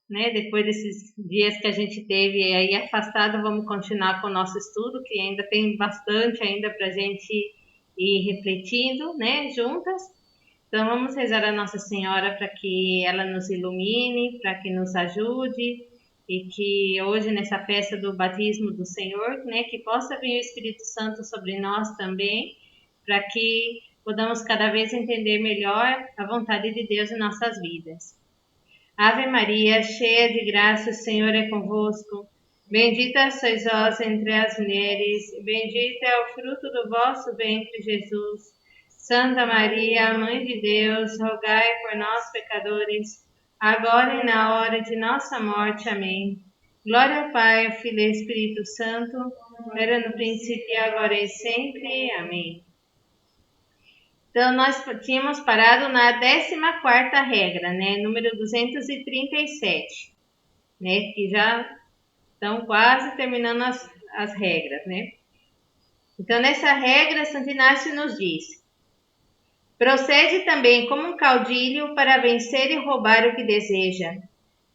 né? Depois desses dias que a gente teve aí afastado, vamos continuar com o nosso estudo, que ainda tem bastante ainda para a gente ir refletindo, né, juntas. Então vamos rezar a Nossa Senhora para que ela nos ilumine, para que nos ajude e que hoje nessa festa do batismo do Senhor, né, que possa vir o Espírito Santo sobre nós também, para que podamos cada vez entender melhor a vontade de Deus em nossas vidas. Ave Maria, cheia de graça, o Senhor é convosco. Bendita sois vós entre as mulheres, e bendito é o fruto do vosso ventre, Jesus. Santa Maria, Mãe de Deus, rogai por nós, pecadores, agora e na hora de nossa morte. Amém. Glória ao Pai, ao Filho e ao Espírito Santo, era no princípio, agora e sempre. Amém. Então, nós tínhamos parado na 14ª regra, né? Número 237, né? Que já estão quase terminando as regras, né? Então, nessa regra, Santo Inácio nos diz: procede também como um caudilho para vencer e roubar o que deseja,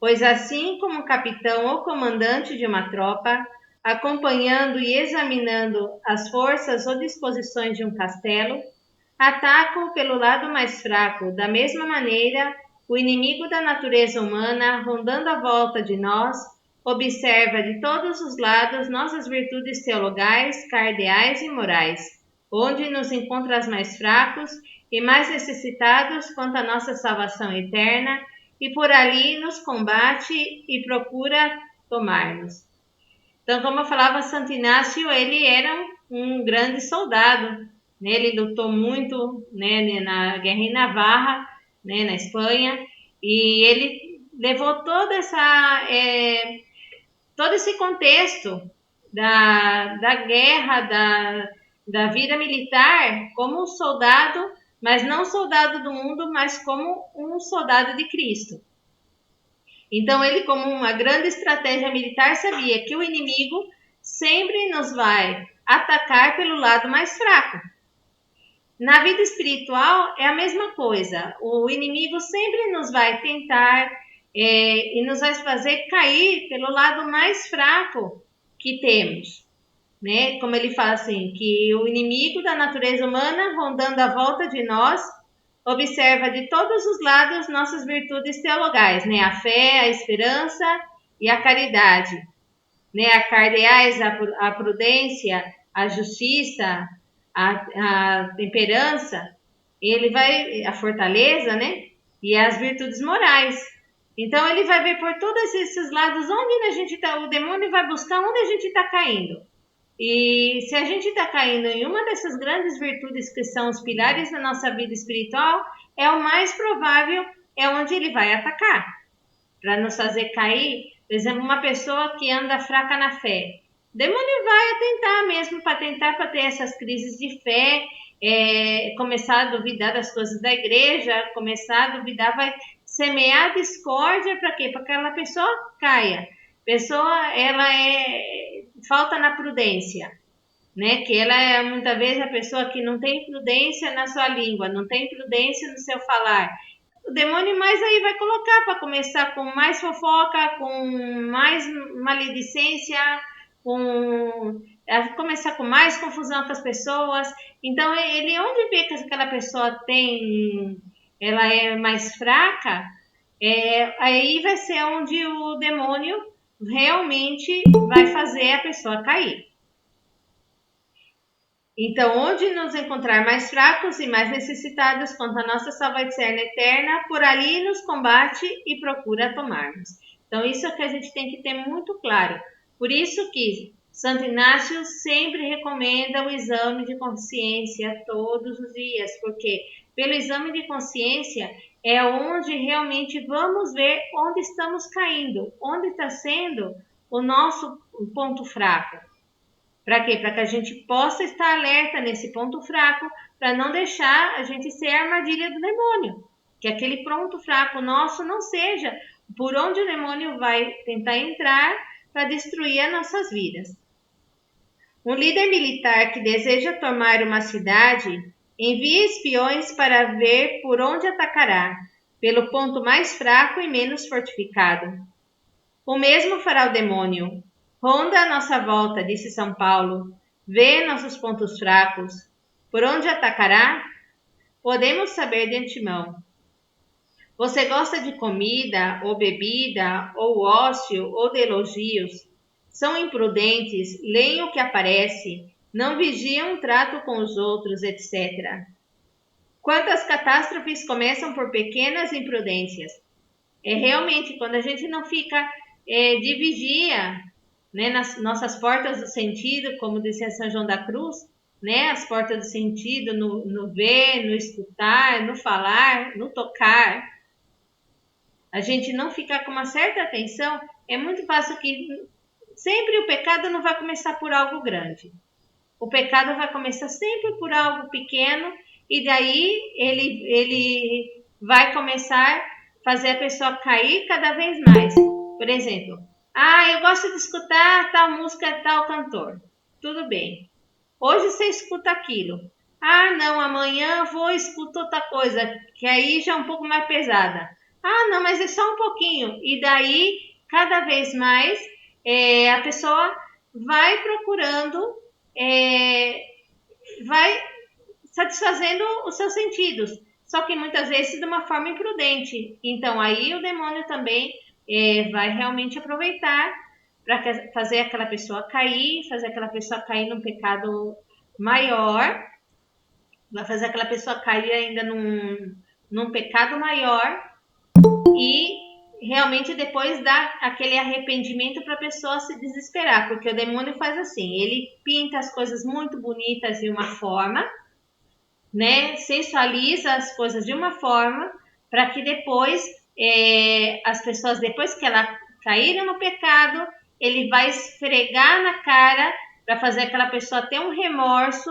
pois assim como um capitão ou comandante de uma tropa, acompanhando e examinando as forças ou disposições de um castelo, atacam pelo lado mais fraco. Da mesma maneira, o inimigo da natureza humana, rondando à volta de nós, observa de todos os lados nossas virtudes teologais, cardeais e morais, onde nos encontra as mais fracos e mais necessitados quanto à nossa salvação eterna, e por ali nos combate e procura tomar-nos. Então, como eu falava, Santo Inácio, ele era um grande soldado, né? Ele lutou muito, né, na Guerra em Navarra, né, na Espanha, e ele levou todo esse contexto da guerra, da vida militar, como um soldado, mas não soldado do mundo, mas como um soldado de Cristo. Então, ele, como uma grande estratégia militar, sabia que o inimigo sempre nos vai atacar pelo lado mais fraco. Na vida espiritual é a mesma coisa. O inimigo sempre nos vai tentar e nos vai fazer cair pelo lado mais fraco que temos, né? Como ele fala assim, que o inimigo da natureza humana, rondando a volta de nós, observa de todos os lados nossas virtudes teologais, né? A fé, a esperança e a caridade, né? A cardeais, a prudência, a justiça, a temperança, a fortaleza, né? E as virtudes morais. Então ele vai ver por todos esses lados onde a gente está, o demônio vai buscar onde a gente está caindo. E se a gente está caindo em uma dessas grandes virtudes que são os pilares da nossa vida espiritual, é o mais provável, é onde ele vai atacar, para nos fazer cair. Por exemplo, uma pessoa que anda fraca na fé, o demônio vai tentar mesmo, para ter essas crises de fé, começar a duvidar das coisas da igreja, começar a duvidar, vai semear discórdia para quê? Para que aquela pessoa caia. Ela falta na prudência, né? Que ela é muitas vezes a pessoa que não tem prudência na sua língua, não tem prudência no seu falar. O demônio mais aí vai colocar para começar com mais fofoca, com mais maledicência, começar com mais confusão com as pessoas. Então ele, onde vê que aquela pessoa ela é mais fraca, aí vai ser onde o demônio realmente vai fazer a pessoa cair. Então, onde nos encontrar mais fracos e mais necessitados quanto à nossa salvação eterna, por ali nos combate e procura tomar-nos. Então, isso é que a gente tem que ter muito claro. Por isso que Santo Inácio sempre recomenda o exame de consciência todos os dias, porque pelo exame de consciência é onde realmente vamos ver onde estamos caindo, onde está sendo o nosso ponto fraco. Para quê? Para que a gente possa estar alerta nesse ponto fraco, para não deixar a gente ser a armadilha do demônio. Que aquele ponto fraco nosso não seja por onde o demônio vai tentar entrar para destruir as nossas vidas. Um líder militar que deseja tomar uma cidade envia espiões para ver por onde atacará. pelo ponto mais fraco e menos fortificado. O mesmo fará o demônio. Ronda a nossa volta, disse São Paulo. Vê nossos pontos fracos. Por onde atacará? Podemos saber de antemão. Você gosta de comida, ou bebida, ou ócio, ou de elogios? São imprudentes, leem o que aparece, não vigiam o trato com os outros, etc. Quantas catástrofes começam por pequenas imprudências? É realmente quando a gente não fica de vigia, né, nas nossas portas do sentido, como dizia São João da Cruz, né, as portas do sentido no ver, no escutar, no falar, no tocar. A gente não ficar com uma certa atenção, é muito fácil que sempre o pecado não vai começar por algo grande. O pecado vai começar sempre por algo pequeno e daí ele vai começar a fazer a pessoa cair cada vez mais. Por exemplo, eu gosto de escutar tal música, tal cantor. Tudo bem. Hoje você escuta aquilo. Não, amanhã vou escutar outra coisa, que aí já é um pouco mais pesada. Não, mas é só um pouquinho. E daí, cada vez mais, a pessoa vai procurando, vai satisfazendo os seus sentidos. Só que muitas vezes de uma forma imprudente. Então, aí o demônio também vai realmente aproveitar para fazer aquela pessoa cair, fazer aquela pessoa cair num pecado maior, vai fazer aquela pessoa cair ainda num pecado maior e realmente depois dá aquele arrependimento para a pessoa se desesperar, porque o demônio faz assim, ele pinta as coisas muito bonitas de uma forma, né, sensualiza as coisas de uma forma para que depois as pessoas, depois que elas caíram no pecado, ele vai esfregar na cara para fazer aquela pessoa ter um remorso,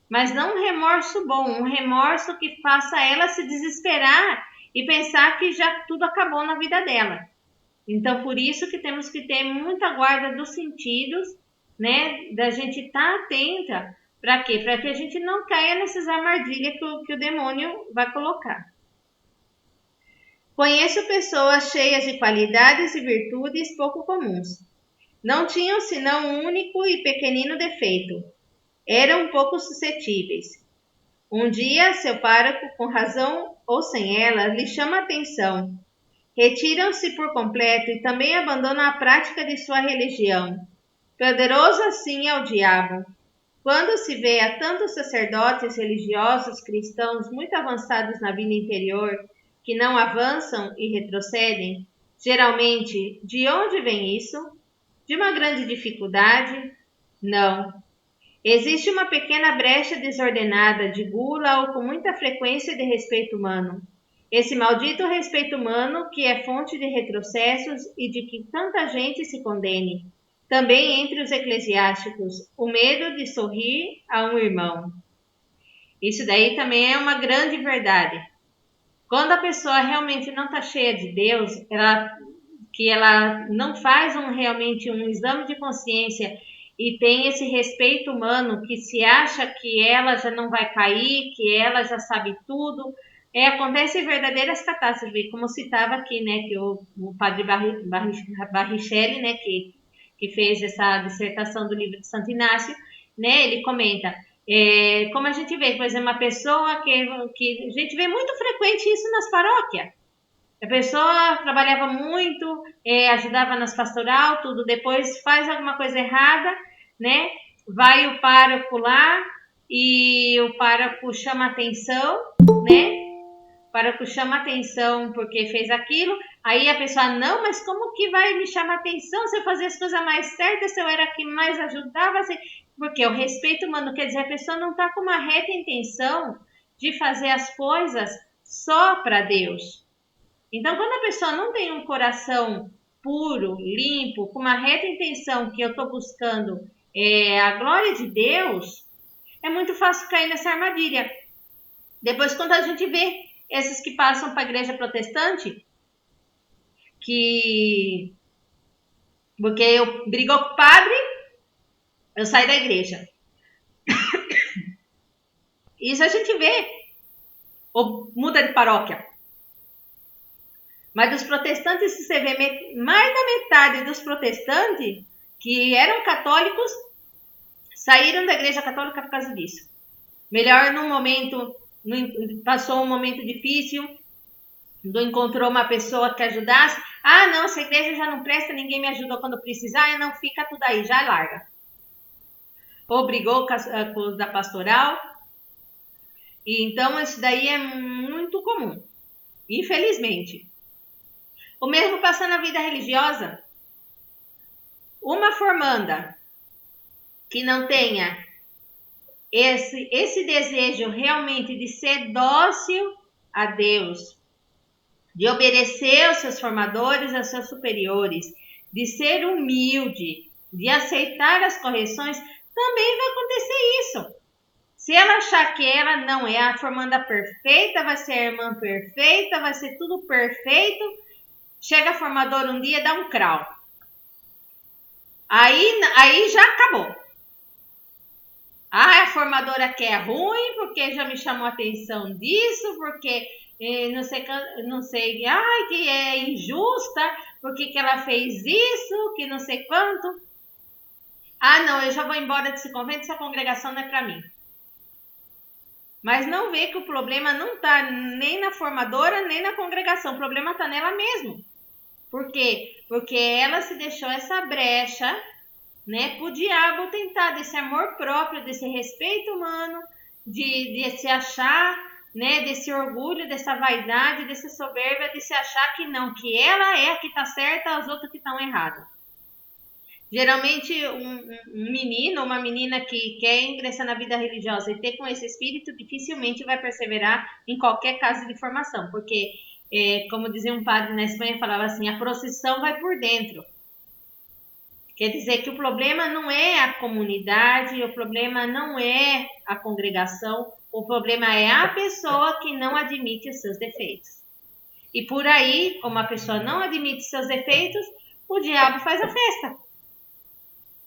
mas não um remorso bom, um remorso que faça ela se desesperar e pensar que já tudo acabou na vida dela. Então, por isso que temos que ter muita guarda dos sentidos, né? Da gente estar atenta. Para quê? Para que a gente não caia nessas armadilhas que o demônio vai colocar. Conheço pessoas cheias de qualidades e virtudes pouco comuns. Não tinham senão um único e pequenino defeito. Eram pouco suscetíveis. Um dia, seu pároco, com razão ou sem ela, lhe chama a atenção. Retiram-se por completo e também abandonam a prática de sua religião. Poderoso assim é o diabo. Quando se vê a tantos sacerdotes religiosos cristãos muito avançados na vida interior, que não avançam e retrocedem, geralmente, de onde vem isso? De uma grande dificuldade? Não. Existe uma pequena brecha desordenada de gula ou com muita frequência de respeito humano. Esse maldito respeito humano que é fonte de retrocessos e de que tanta gente se condene. Também entre os eclesiásticos, o medo de sorrir a um irmão. Isso daí também é uma grande verdade. Quando a pessoa realmente não está cheia de Deus, que ela não faz realmente um exame de consciência e tem esse respeito humano, que se acha que ela já não vai cair, que ela já sabe tudo, acontecem verdadeiras catástrofes, como citava aqui, né, que o padre Barrichelli, né, que fez essa dissertação do livro de Santo Inácio, né, ele comenta, como a gente vê, por exemplo, uma pessoa que a gente vê muito frequente isso nas paróquias. A pessoa trabalhava muito, ajudava nas pastoral, tudo, depois faz alguma coisa errada, né? Vai o pároco lá e o pároco chama atenção, né? O pároco chama atenção porque fez aquilo, aí a pessoa, não, mas como que vai me chamar atenção se eu fazia as coisas mais certas, se eu era a que mais ajudava? Porque o respeito humano quer dizer, a pessoa não está com uma reta intenção de fazer as coisas só para Deus. Então, quando a pessoa não tem um coração puro, limpo, com uma reta intenção que eu estou buscando a glória de Deus, é muito fácil cair nessa armadilha. Depois, quando a gente vê esses que passam para a igreja protestante, porque eu brigo com o padre, eu saio da igreja. Isso a gente vê. Ou muda de paróquia. Mas dos protestantes, se você vê, mais da metade dos protestantes que eram católicos saíram da igreja católica por causa disso. Melhor num momento, passou um momento difícil, não encontrou uma pessoa que ajudasse. Ah, não, essa igreja já não presta, ninguém me ajudou quando precisar, não, fica tudo aí, já larga. Ou brigou com os da pastoral. E então isso daí é muito comum, infelizmente. O mesmo passa na vida religiosa. Uma formanda que não tenha esse desejo realmente de ser dócil a Deus, de obedecer aos seus formadores, aos seus superiores, de ser humilde, de aceitar as correções, também vai acontecer isso. Se ela achar que ela não é a formanda perfeita, vai ser a irmã perfeita, vai ser tudo perfeito, chega a formadora um dia e dá um crau. Aí já acabou. Ah, a formadora que é ruim, porque já me chamou a atenção disso, porque não sei, ai, que é injusta, porque que ela fez isso, que não sei quanto. Ah, não, eu já vou embora desse convento, essa congregação não é para mim. Mas não vê que o problema não está nem na formadora, nem na congregação, o problema está nela mesmo. Por quê? Porque ela se deixou essa brecha, né, para o diabo tentar, desse amor próprio, desse respeito humano, de se achar, né, desse orgulho, dessa vaidade, dessa soberba, de se achar que não, que ela é a que está certa, as outras que estão erradas. Geralmente um menino ou uma menina que quer ingressar na vida religiosa e ter com esse espírito, dificilmente vai perseverar em qualquer caso de formação, porque, como dizia um padre na Espanha, falava assim, a procissão vai por dentro. Quer dizer que o problema não é a comunidade, o problema não é a congregação, o problema é a pessoa que não admite os seus defeitos. E por aí, como a pessoa não admite seus defeitos, o diabo faz a festa.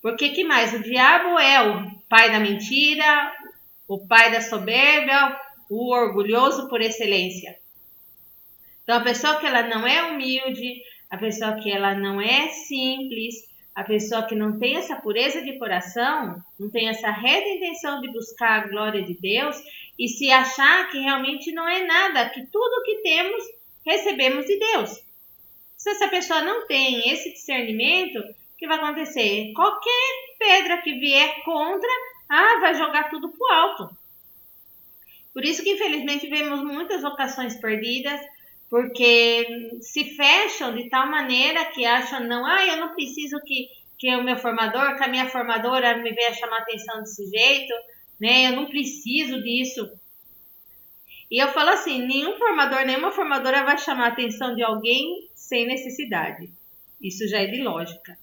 Porque que mais? O diabo é o pai da mentira, o pai da soberba, o orgulhoso por excelência. Então, a pessoa que ela não é humilde, a pessoa que ela não é simples, a pessoa que não tem essa pureza de coração, não tem essa reta intenção de buscar a glória de Deus e se achar que realmente não é nada, que tudo que temos, recebemos de Deus. Se essa pessoa não tem esse discernimento, o que vai acontecer? Qualquer pedra que vier contra, vai jogar tudo pro alto. Por isso que, infelizmente, vemos muitas vocações perdidas, porque se fecham de tal maneira que acham, eu não preciso que o meu formador, que a minha formadora me venha chamar a atenção desse jeito, né? Eu não preciso disso. E eu falo assim, nenhum formador, nenhuma formadora vai chamar a atenção de alguém sem necessidade. Isso já é de lógica.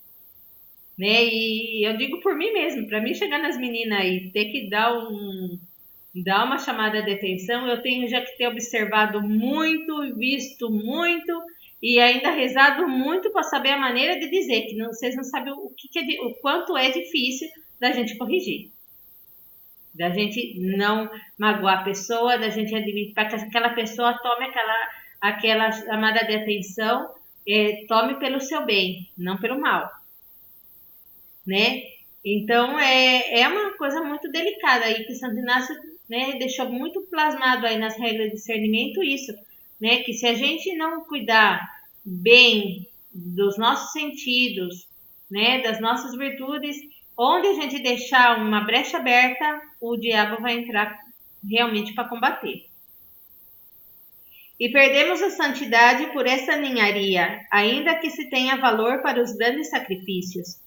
Né? E eu digo por mim mesmo, para mim chegar nas meninas e ter que dar uma chamada de atenção, eu tenho já que ter observado muito, visto muito e ainda rezado muito para saber a maneira de dizer, que vocês não sabem o quanto é difícil da gente corrigir. Da gente não magoar a pessoa, da gente admitir para que aquela pessoa tome aquela chamada de atenção, tome pelo seu bem, não pelo mal. Né? Então é uma coisa muito delicada aí que Santo Inácio, né, deixou muito plasmado aí nas regras de discernimento isso, né, que se a gente não cuidar bem dos nossos sentidos, né, das nossas virtudes, onde a gente deixar uma brecha aberta, o diabo vai entrar realmente para combater. E perdemos a santidade por essa ninharia, ainda que se tenha valor para os grandes sacrifícios.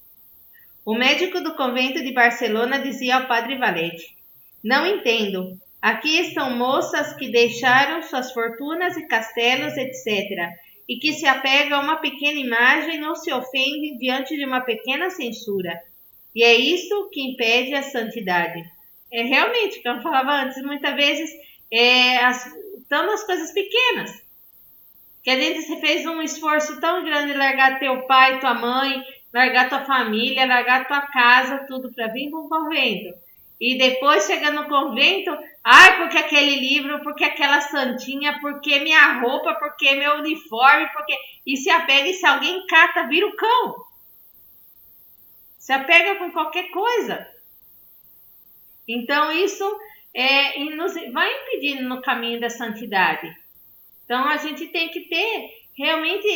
O médico do convento de Barcelona dizia ao padre Valete: não entendo. Aqui estão moças que deixaram suas fortunas e castelos, etc., e que se apegam a uma pequena imagem ou se ofendem diante de uma pequena censura. E é isso que impede a santidade. Realmente, como eu falava antes, muitas vezes estão nas coisas pequenas. Que a gente fez um esforço tão grande de largar teu pai, tua mãe, largar tua família, largar tua casa, tudo para vir para um convento. E depois chega no convento, Ai, porque aquele livro, porque aquela santinha, porque minha roupa, porque meu uniforme, porque... E se apega e se alguém cata, vira o cão. Se apega com qualquer coisa. Então, isso nos vai impedindo no caminho da santidade. Então, a gente tem que ter realmente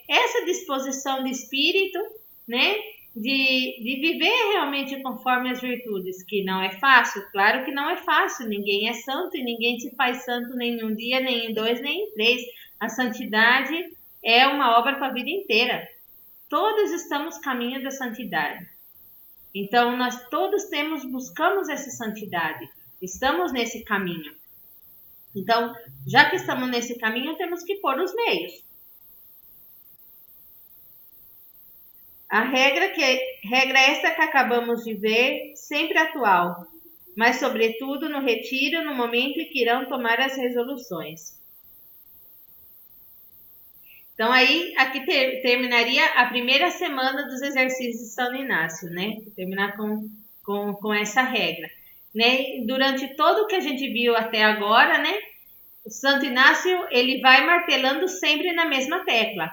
essa disposição de espírito, né? De viver realmente conforme as virtudes, que não é fácil, claro que não é fácil, ninguém é santo e ninguém se faz santo nem em um dia, nem em dois, nem em três. A santidade é uma obra para a vida inteira. Todos estamos caminho da santidade. Então, nós todos buscamos essa santidade, estamos nesse caminho. Então, já que estamos nesse caminho, temos que pôr os meios. A regra essa que acabamos de ver, sempre atual, mas sobretudo no retiro, no momento em que irão tomar as resoluções. Então, aí, aqui terminaria a primeira semana dos exercícios de São Inácio, né? Terminar com essa regra. Né? Durante todo o que a gente viu até agora, né? O Santo Inácio, ele vai martelando sempre na mesma tecla.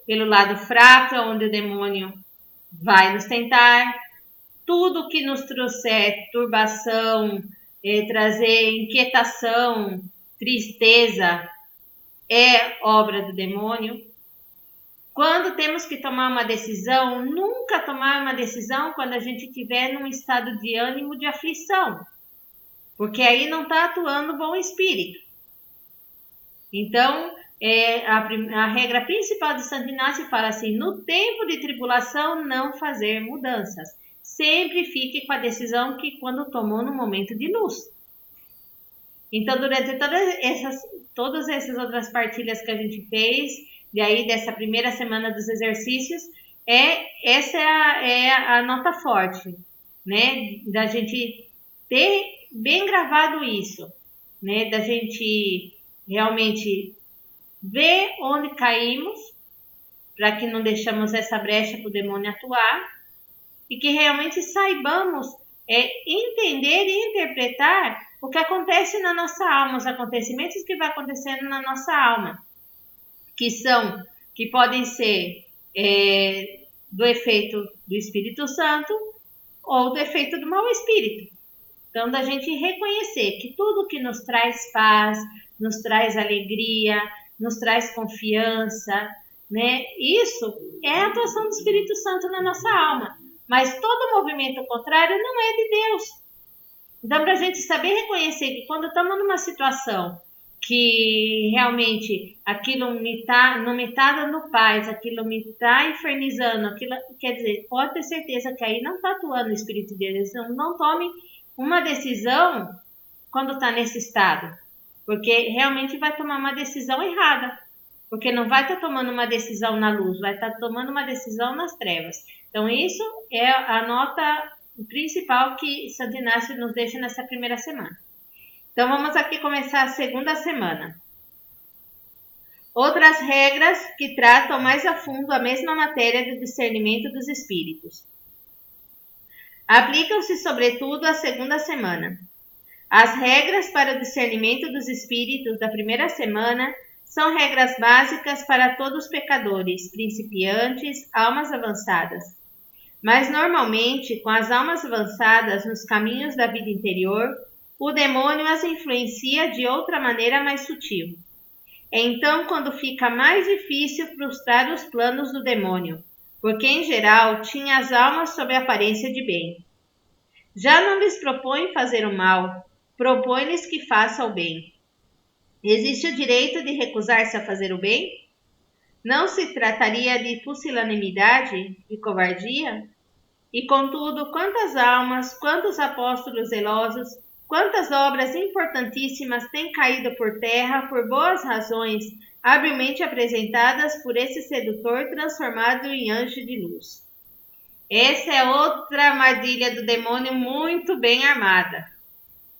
Pelo lado fraco, onde o demônio vai nos tentar. Tudo que nos trouxer turbação, trazer inquietação, tristeza, é obra do demônio. Quando temos que tomar uma decisão, nunca tomar uma decisão quando a gente estiver num estado de ânimo de aflição, porque aí não está atuando o bom espírito. Então, a regra principal de Santo Inácio fala assim: no tempo de tribulação, não fazer mudanças. Sempre fique com a decisão que quando tomou no momento de luz. Então, durante todas essas outras partilhas que a gente fez, e aí dessa primeira semana dos exercícios, essa é a nota forte, né? Da gente ter bem gravado isso, né? Da gente realmente ver onde caímos, para que não deixamos essa brecha para o demônio atuar, e que realmente saibamos entender e interpretar o que acontece na nossa alma, os acontecimentos que vai acontecendo na nossa alma, que podem ser do efeito do Espírito Santo ou do efeito do mau espírito. Então, da gente reconhecer que tudo que nos traz paz, nos traz alegria, nos traz confiança, né? Isso é a atuação do Espírito Santo na nossa alma. Mas todo movimento contrário não é de Deus. Então, para a gente saber reconhecer que quando estamos numa situação que realmente aquilo não me está dando paz, aquilo me está infernizando, quer dizer, pode ter certeza que aí não está atuando o Espírito de Deus. Então, não tome uma decisão quando está nesse estado, porque realmente vai tomar uma decisão errada, porque não vai estar tomando uma decisão na luz, vai estar tomando uma decisão nas trevas. Então, isso é a nota principal que Santo Inácio nos deixa nessa primeira semana. Então, vamos aqui começar a segunda semana. Outras regras que tratam mais a fundo a mesma matéria do discernimento dos espíritos. Aplicam-se, sobretudo, à segunda semana. As regras para o discernimento dos espíritos da primeira semana são regras básicas para todos os pecadores, principiantes, almas avançadas. Mas, normalmente, com as almas avançadas nos caminhos da vida interior, o demônio as influencia de outra maneira mais sutil. É então quando fica mais difícil frustrar os planos do demônio, porque, em geral, tinha as almas sob a aparência de bem. Já não lhes propõe fazer o mal, propõe-lhes que faça o bem. Existe o direito de recusar-se a fazer o bem? Não se trataria de pusilanimidade, de covardia? E, contudo, quantas almas, quantos apóstolos zelosos, quantas obras importantíssimas têm caído por terra por boas razões, habilmente apresentadas por esse sedutor transformado em anjo de luz. Essa é outra armadilha do demônio muito bem armada.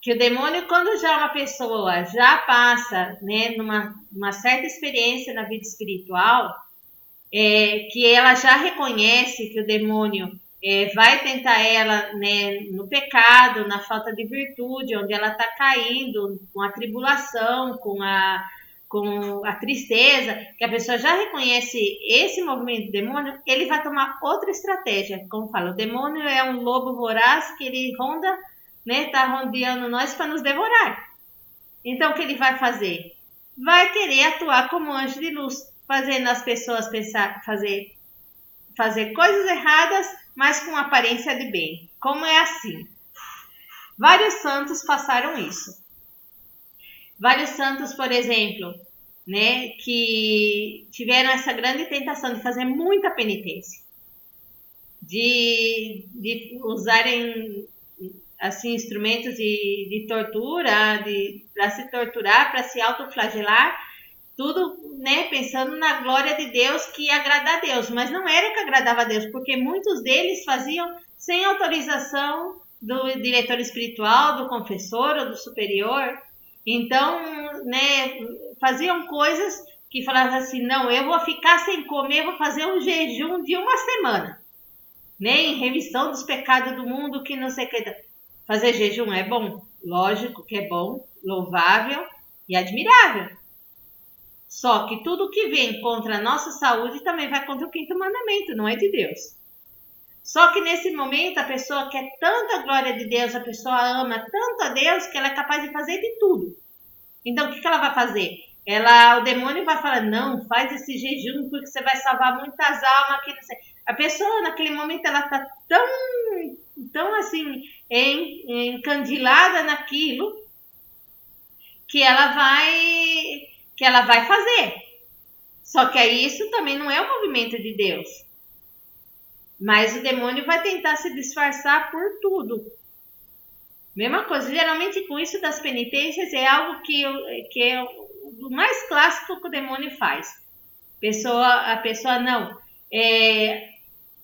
Que o demônio, quando já uma pessoa já passa, né, numa certa experiência na vida espiritual, que ela já reconhece que o demônio vai tentar ela, né, no pecado, na falta de virtude, onde ela está caindo, com a tribulação, com a tristeza, que a pessoa já reconhece esse movimento do demônio, ele vai tomar outra estratégia. Como fala, o demônio é um lobo voraz que ele ronda, né, tá rodeando nós para nos devorar. Então, o que ele vai fazer? Vai querer atuar como anjo de luz, fazendo as pessoas pensar, fazer coisas erradas, mas com aparência de bem. Como é assim? Vários santos passaram isso. Vários santos, por exemplo, né, que tiveram essa grande tentação de fazer muita penitência, de usarem assim instrumentos de tortura, para se torturar, para se autoflagelar, tudo, né, pensando na glória de Deus, que ia agradar a Deus, mas não era o que agradava a Deus, porque muitos deles faziam sem autorização do diretor espiritual, do confessor ou do superior. Então, né, faziam coisas que falavam assim, não, eu vou ficar sem comer, vou fazer um jejum de 1 semana, né, em remissão dos pecados do mundo, que não sei o que. Fazer jejum é bom? Lógico que é bom, louvável e admirável. Só que tudo que vem contra a nossa saúde também vai contra o 5º mandamento, não é de Deus. Só que nesse momento a pessoa quer tanta glória de Deus, a pessoa ama tanto a Deus que ela é capaz de fazer de tudo. Então o que ela vai fazer? O demônio vai falar, não, faz esse jejum porque você vai salvar muitas almas. Que não sei. A pessoa naquele momento ela está tão assim encandilada naquilo que ela vai fazer. Só que aí isso também não é o movimento de Deus. Mas o demônio vai tentar se disfarçar por tudo. Mesma coisa, geralmente com isso das penitências é algo que é o mais clássico que o demônio faz. A pessoa não.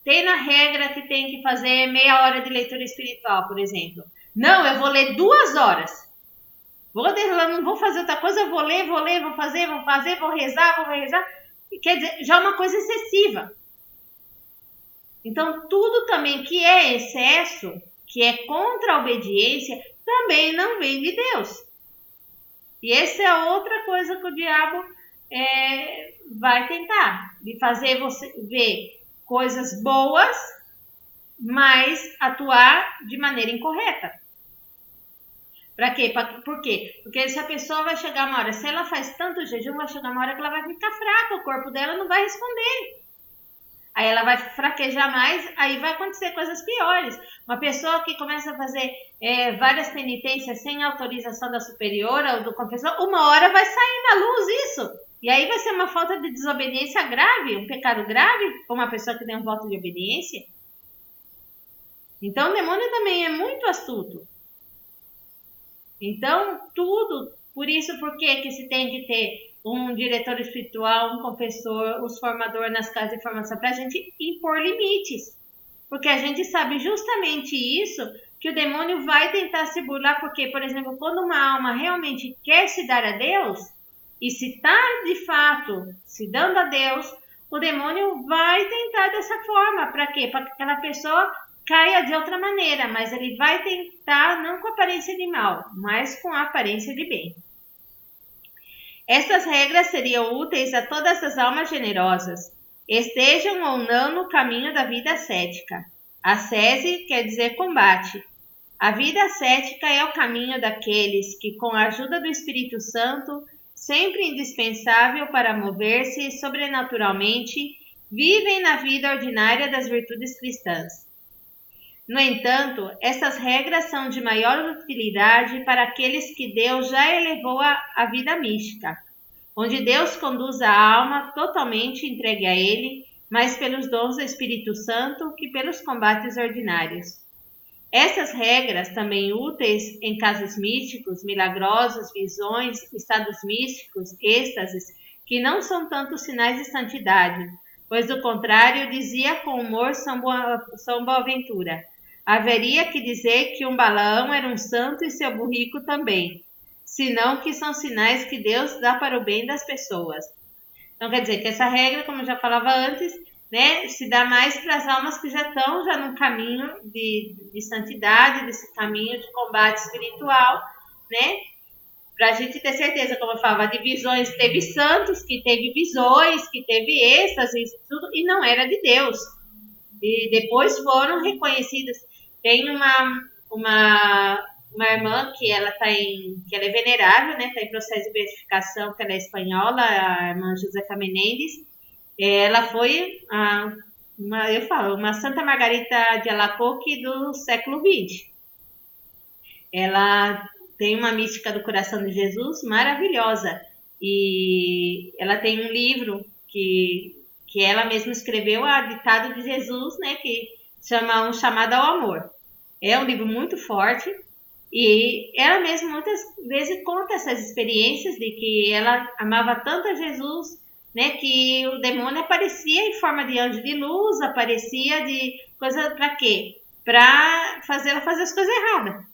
Tem na regra que tem que fazer meia hora de leitura espiritual, por exemplo. Não, eu vou ler 2 horas. Não vou fazer outra coisa, eu vou ler, vou fazer, vou rezar. Quer dizer, já é uma coisa excessiva. Então, tudo também que é excesso, que é contra a obediência, também não vem de Deus. E essa é outra coisa que o diabo vai tentar, de fazer você ver coisas boas, mas atuar de maneira incorreta. Para quê? Por quê? Porque se a pessoa vai chegar uma hora, se ela faz tanto jejum, vai chegar uma hora que ela vai ficar fraca, o corpo dela não vai responder. Aí ela vai fraquejar mais, aí vai acontecer coisas piores. Uma pessoa que começa a fazer várias penitências sem autorização da superiora ou do confessor, uma hora vai sair na luz isso. E aí vai ser uma falta de desobediência grave, um pecado grave, como uma pessoa que tem um voto de obediência. Então o demônio também é muito astuto. Então tudo, por isso, por que se tem que ter um diretor espiritual, um confessor, os formadores nas casas de formação, para a gente impor limites. Porque a gente sabe justamente isso, que o demônio vai tentar se burlar, porque, por exemplo, quando uma alma realmente quer se dar a Deus, e se está de fato se dando a Deus, o demônio vai tentar dessa forma. Para quê? Para que aquela pessoa caia de outra maneira, mas ele vai tentar não com aparência de mal, mas com a aparência de bem. Estas regras seriam úteis a todas as almas generosas, estejam ou não no caminho da vida ascética. Ascese quer dizer combate. A vida ascética é o caminho daqueles que, com a ajuda do Espírito Santo, sempre indispensável para mover-se sobrenaturalmente, vivem na vida ordinária das virtudes cristãs. No entanto, essas regras são de maior utilidade para aqueles que Deus já elevou à vida mística, onde Deus conduz a alma totalmente entregue a Ele, mais pelos dons do Espírito Santo que pelos combates ordinários. Essas regras, também úteis em casos místicos, milagrosos, visões, estados místicos, êxtases, que não são tanto sinais de santidade, pois do contrário, dizia com humor São Boaventura, haveria que dizer que um Balaão era um santo e seu burrico também, senão que são sinais que Deus dá para o bem das pessoas. Então quer dizer que essa regra, como eu já falava antes, né, se dá mais para as almas que já estão já num caminho de santidade, desse caminho de combate espiritual, né? Para a gente ter certeza, como eu falava, de visões, teve santos que teve visões, que teve êxtase, tudo, e não era de Deus. E depois foram reconhecidos. Tem uma irmã que ela que ela é venerável, né? Está em processo de beatificação, que ela é espanhola, a irmã Josefa Menendez. Ela foi uma Santa Margarita de Alacoque do século XX. Ela tem uma mística do coração de Jesus maravilhosa. E ela tem um livro que ela mesma escreveu, a ditado de Jesus, né, que chama Um Chamado ao Amor. É um livro muito forte e ela mesma muitas vezes conta essas experiências de que ela amava tanto a Jesus, né, que o demônio aparecia em forma de anjo de luz, aparecia de coisa para quê? Para fazer ela fazer as coisas erradas.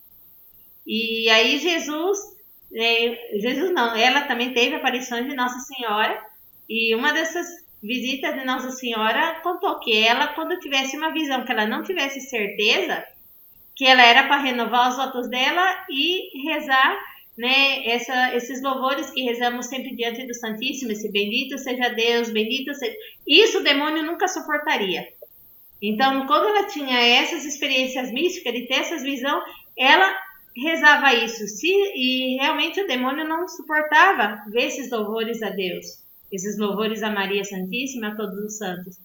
E aí Jesus não, ela também teve aparições de Nossa Senhora, e uma dessas visitas de Nossa Senhora contou que ela, quando tivesse uma visão que ela não tivesse certeza, que ela era para renovar os votos dela e rezar, né, esses louvores que rezamos sempre diante do Santíssimo, esse bendito seja Deus, bendito seja... Isso o demônio nunca suportaria. Então, quando ela tinha essas experiências místicas, de ter essas visões, ela rezava isso. E realmente o demônio não suportava ver esses louvores a Deus, esses louvores a Maria Santíssima, a todos os santos.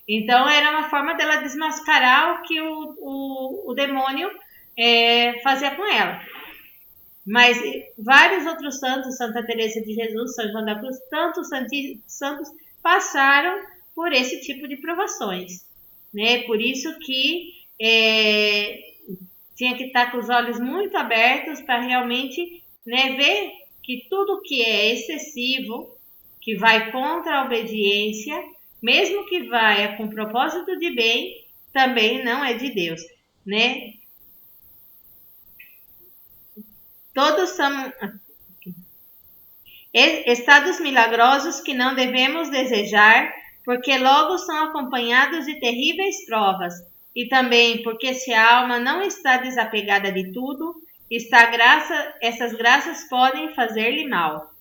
Então, era uma forma dela desmascarar o que o demônio fazia com ela. Mas vários outros santos, Santa Teresa de Jesus, São João da Cruz, tantos santos passaram por esse tipo de provações, né? Por isso que tinha que estar com os olhos muito abertos para realmente, né, ver que tudo que é excessivo, que vai contra a obediência, mesmo que vai com propósito de bem, também não é de Deus, né? Todos são estados milagrosos que não devemos desejar, porque logo são acompanhados de terríveis provas, e também porque se a alma não está desapegada de tudo, essas graças podem fazer-lhe mal.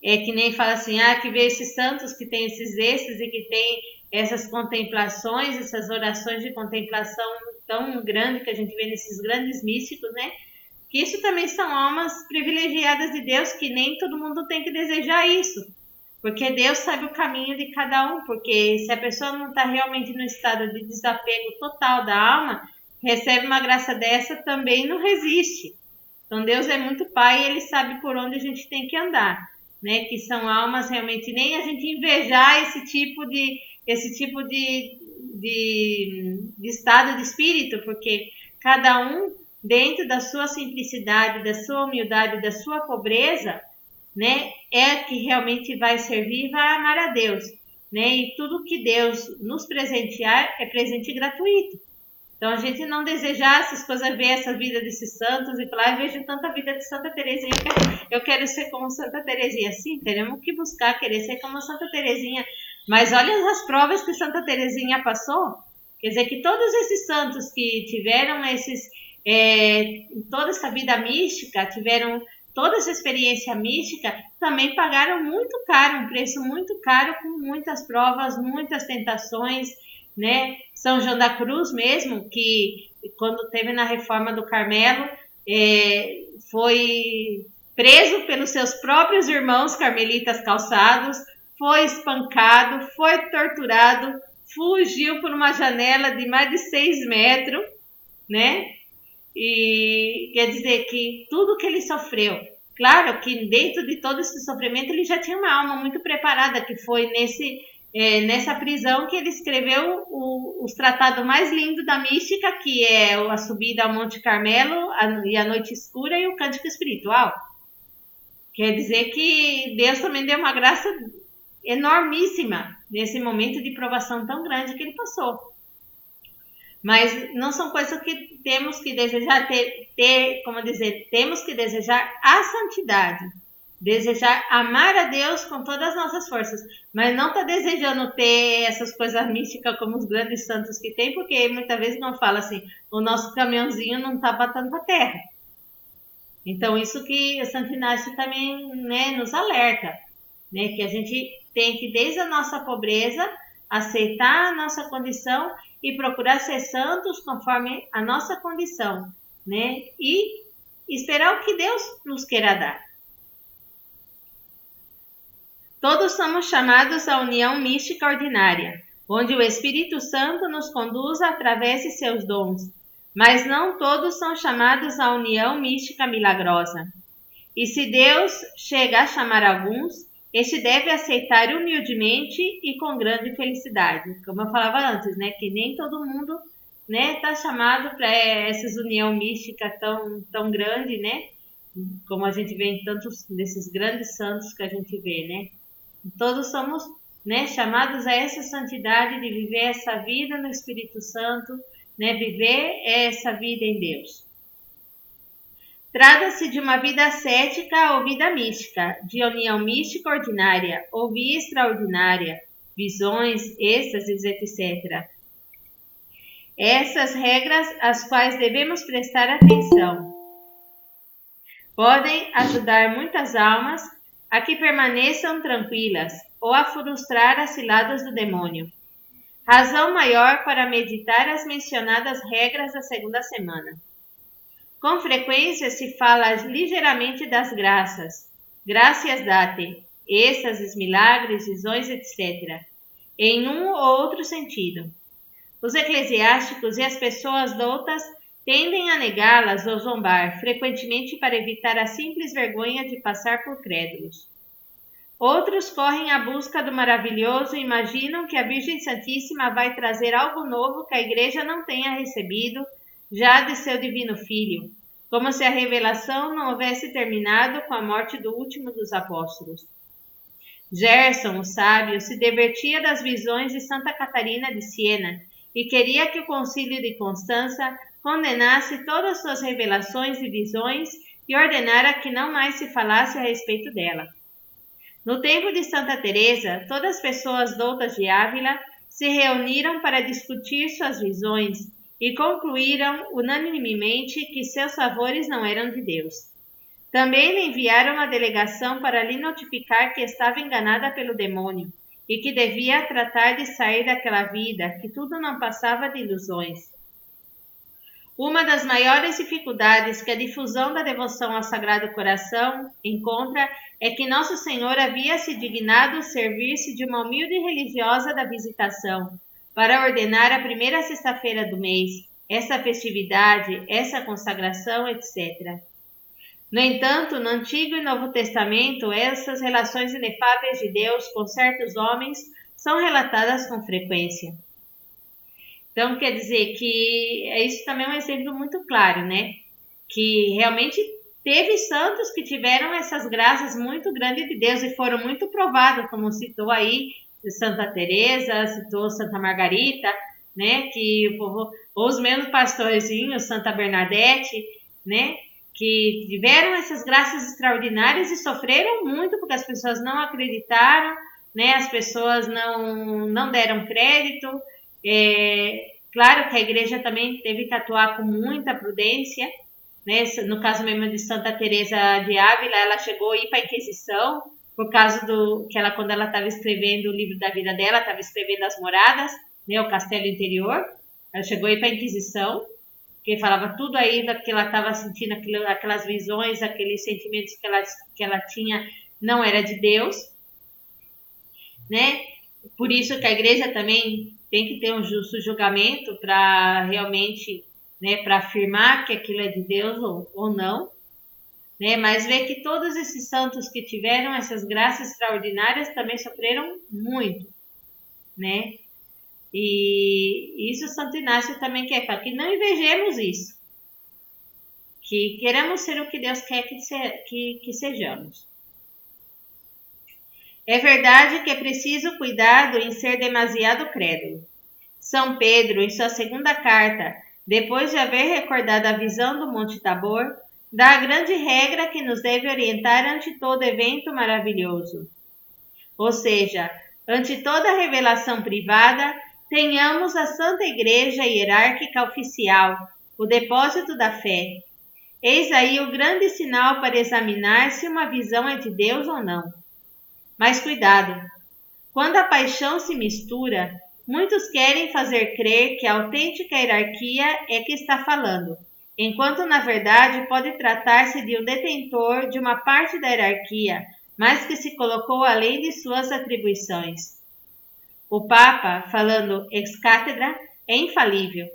É que nem fala assim, que vê esses santos que tem esses êxtases e que tem essas contemplações, essas orações de contemplação tão grande que a gente vê nesses grandes místicos, né? Que isso também são almas privilegiadas de Deus, que nem todo mundo tem que desejar isso. Porque Deus sabe o caminho de cada um, porque se a pessoa não está realmente no estado de desapego total da alma, recebe uma graça dessa, também não resiste. Então Deus é muito Pai e Ele sabe por onde a gente tem que andar, né? Que são almas realmente, nem a gente invejar esse tipo de estado de espírito, porque cada um, dentro da sua simplicidade, da sua humildade, da sua pobreza, né, é que realmente vai servir e vai amar a Deus, né? E tudo que Deus nos presentear é presente gratuito. Então a gente não desejar essas coisas, ver essa vida desses santos e falar, vejo tanta vida de Santa Teresinha, eu quero ser como Santa Teresinha. Sim, teremos que buscar querer ser como Santa Teresinha, mas olha as provas que Santa Teresinha passou. Quer dizer que todos esses santos que tiveram toda essa vida mística, tiveram toda essa experiência mística, também pagaram muito caro, um preço muito caro, com muitas provas, muitas tentações, né? São João da Cruz mesmo, que quando teve na reforma do Carmelo, foi preso pelos seus próprios irmãos carmelitas calçados, foi espancado, foi torturado, fugiu por uma janela de mais de 6 metros, né? E quer dizer que tudo que ele sofreu, claro que dentro de todo esse sofrimento ele já tinha uma alma muito preparada, que foi nessa prisão que ele escreveu os tratados mais lindos da mística, que é a subida ao Monte Carmelo e a noite escura e o cântico espiritual. Quer dizer que Deus também deu uma graça enormíssima nesse momento de provação tão grande que ele passou. Mas não são coisas que temos que desejar como dizer, temos que desejar a santidade, Desejar amar a Deus com todas as nossas forças, mas não tá desejando ter essas coisas místicas como os grandes santos que tem, porque muitas vezes não fala assim, o nosso caminhãozinho não tá batendo para terra. Então isso que o Santo Inácio também, né, nos alerta, né, que a gente tem que desde a nossa pobreza aceitar a nossa condição e procurar ser santos conforme a nossa condição, né, e esperar o que Deus nos queira dar. Todos somos chamados à união mística ordinária, onde o Espírito Santo nos conduz através de seus dons, mas não todos são chamados à união mística milagrosa. E se Deus chega a chamar alguns, este deve aceitar humildemente e com grande felicidade. Como eu falava antes, né, que nem todo mundo, né, está chamado para essas união mística tão grande, né, como a gente vê em tantos desses grandes santos que a gente vê, né. Todos somos, né, chamados a essa santidade de viver essa vida no Espírito Santo, né, viver essa vida em Deus. Trata-se de uma vida ascética ou vida mística, de união mística ordinária ou via extraordinária, visões, êxtases, etc. Essas regras às quais devemos prestar atenção podem ajudar muitas almas a que permaneçam tranquilas ou a frustrar as ciladas do demônio. Razão maior para meditar as mencionadas regras da segunda semana. Com frequência se fala ligeiramente das graças, gracias date, êxtases, milagres, visões, etc., em um ou outro sentido. Os eclesiásticos e as pessoas doutas tendem a negá-las ou zombar, frequentemente para evitar a simples vergonha de passar por crédulos. Outros correm à busca do maravilhoso e imaginam que a Virgem Santíssima vai trazer algo novo que a Igreja não tenha recebido já de seu divino Filho, como se a revelação não houvesse terminado com a morte do último dos apóstolos. Gerson, o sábio, se divertia das visões de Santa Catarina de Siena e queria que o concílio de Constança condenasse todas suas revelações e visões e ordenara que não mais se falasse a respeito dela. No tempo de Santa Teresa, todas as pessoas doutas de Ávila se reuniram para discutir suas visões e concluíram unanimemente que seus favores não eram de Deus. Também lhe enviaram uma delegação para lhe notificar que estava enganada pelo demônio e que devia tratar de sair daquela vida, que tudo não passava de ilusões. Uma das maiores dificuldades que a difusão da devoção ao Sagrado Coração encontra é que Nosso Senhor havia se dignado servir-se de uma humilde religiosa da Visitação para ordenar a primeira sexta-feira do mês, essa festividade, essa consagração, etc. No entanto, no Antigo e Novo Testamento, essas relações inefáveis de Deus com certos homens são relatadas com frequência. Então, quer dizer que isso também é um exemplo muito claro, né? Que realmente teve santos que tiveram essas graças muito grandes de Deus e foram muito provados, como citou aí Santa Teresa, citou Santa Margarita, né? Que o povo, os mesmos pastorzinhos, Santa Bernadette, né? Que tiveram essas graças extraordinárias e sofreram muito porque as pessoas não acreditaram, né? As pessoas não deram crédito. Claro que a Igreja também teve que atuar com muita prudência, né? No caso mesmo de Santa Teresa de Ávila, ela chegou a ir para a Inquisição por causa do que ela, quando ela estava escrevendo o livro da vida dela, estava escrevendo as moradas, né? O castelo interior, ela chegou a ir para a Inquisição, que falava tudo aí que ela estava sentindo, aquelas visões, aqueles sentimentos que ela tinha, não era de Deus, né? Por isso que a Igreja também tem que ter um justo julgamento para realmente, né, para afirmar que aquilo é de Deus ou não, né? Mas ver que todos esses santos que tiveram essas graças extraordinárias também sofreram muito, né? E isso Santo Inácio também quer falar, que não invejemos isso, que queremos ser o que Deus quer que sejamos. É verdade que é preciso cuidado em ser demasiado crédulo. São Pedro, em sua segunda carta, depois de haver recordado a visão do Monte Tabor, da grande regra que nos deve orientar ante todo evento maravilhoso. Ou seja, ante toda revelação privada, tenhamos a Santa Igreja Hierárquica Oficial, o depósito da fé. Eis aí o grande sinal para examinar se uma visão é de Deus ou não. Mas cuidado! Quando a paixão se mistura, muitos querem fazer crer que a autêntica hierarquia é que está falando, enquanto na verdade pode tratar-se de um detentor de uma parte da hierarquia, mas que se colocou além de suas atribuições. O Papa, falando ex cátedra, é infalível.